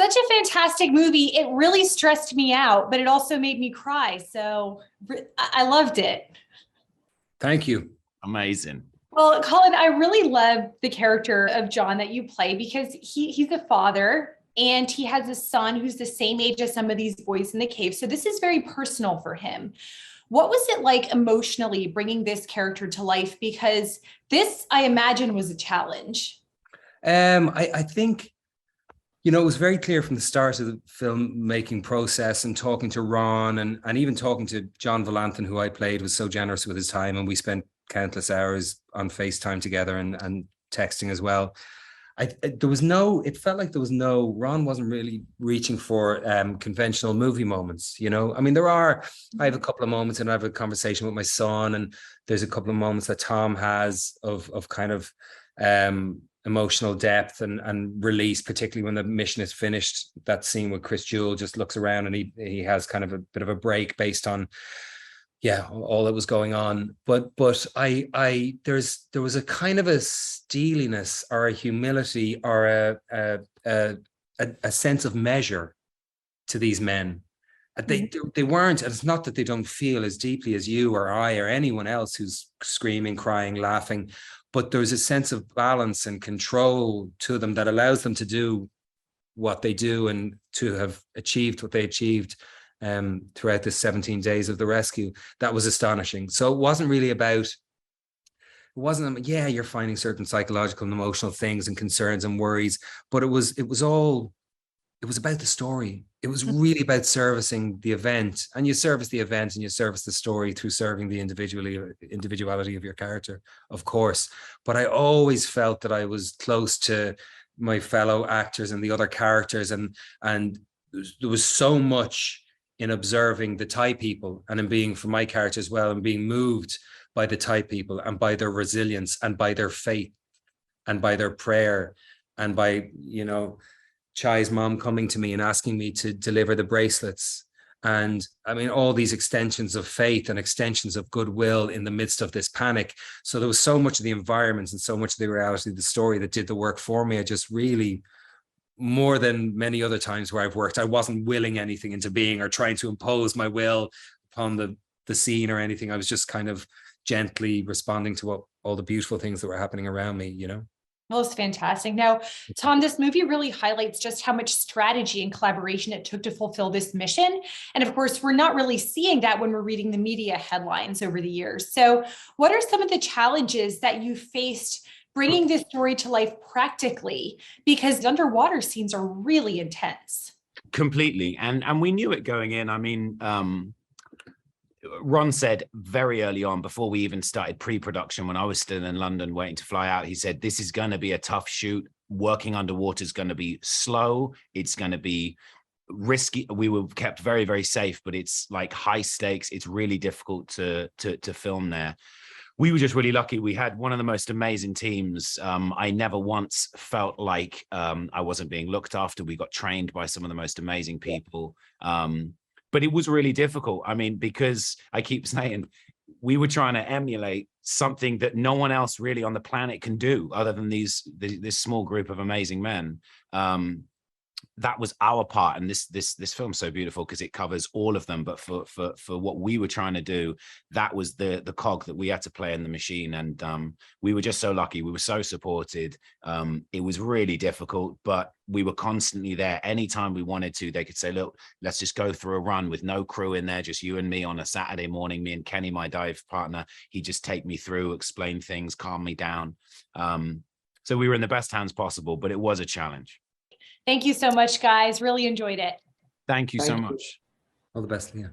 Such a fantastic movie. It really stressed me out, but it also made me cry. So I loved it. Thank you. Amazing. Well, Colin, I really love the character of John that you play because he's a father and he has a son who's the same age as some of these boys in the cave. So this is very personal for him. What was it like emotionally bringing this character to life? Because this, I imagine, was a challenge. I think, it was very clear from the start of the filmmaking process and talking to Ron and even talking to John Valanthan, who I played, was so generous with his time. And we spent countless hours on FaceTime together and texting as well. It felt like Ron wasn't really reaching for conventional movie moments, I mean, I have a couple of moments and I have a conversation with my son, and there's a couple of moments that Tom has of kind of emotional depth and release, particularly when the mission is finished. That scene with Chris Jewell just looks around and he has kind of a bit of a break based on all that was going on. But there was a kind of a steeliness or a humility or a sense of measure to these men. They weren't, and it's not that they don't feel as deeply as you or I or anyone else who's screaming, crying, laughing, but there's a sense of balance and control to them that allows them to do what they do and to have achieved what they achieved throughout the 17 days of the rescue. That was astonishing. So it wasn't you're finding certain psychological and emotional things and concerns and worries, but it was about the story. It was really about servicing the event, and you service the event and you service the story through serving the individuality of your character, of course. But I always felt that I was close to my fellow actors and the other characters, and there was so much in observing the Thai people and in being, for my character as well, and being moved by the Thai people and by their resilience and by their faith and by their prayer and by, Chai's mom coming to me and asking me to deliver the bracelets. And I mean, all these extensions of faith and extensions of goodwill in the midst of this panic. So there was so much of the environment and so much of the reality of the story that did the work for me. I just really, more than many other times where I've worked, I wasn't willing anything into being or trying to impose my will upon the scene or anything. I was just kind of gently responding to all the beautiful things that were happening around me, Well, it's fantastic. Now, Tom, this movie really highlights just how much strategy and collaboration it took to fulfill this mission. And of course, we're not really seeing that when we're reading the media headlines over the years. So what are some of the challenges that you faced bringing this story to life practically? Because the underwater scenes are really intense. Completely. And we knew it going in. I mean, Ron said very early on, before we even started pre-production, when I was still in London waiting to fly out, he said, this is going to be a tough shoot. Working underwater is going to be slow. It's going to be risky. We were kept very, very safe, but it's like high stakes. It's really difficult to film there. We were just really lucky. We had one of the most amazing teams. I never once felt like I wasn't being looked after. We got trained by some of the most amazing people. But it was really difficult. I mean, because I keep saying we were trying to emulate something that no one else really on the planet can do other than this small group of amazing men. That was our part, and this film's so beautiful because it covers all of them. But for what we were trying to do, that was the cog that we had to play in the machine, and we were just so lucky. We were so supported. It was really difficult, but we were constantly there. Anytime we wanted to, they could say, "Look, let's just go through a run with no crew in there, just you and me on a Saturday morning." Me and Kenny, my dive partner, he'd just take me through, explain things, calm me down. So we were in the best hands possible, but it was a challenge. Thank you so much, guys. Really enjoyed it. Thank you so much. All the best, Leah.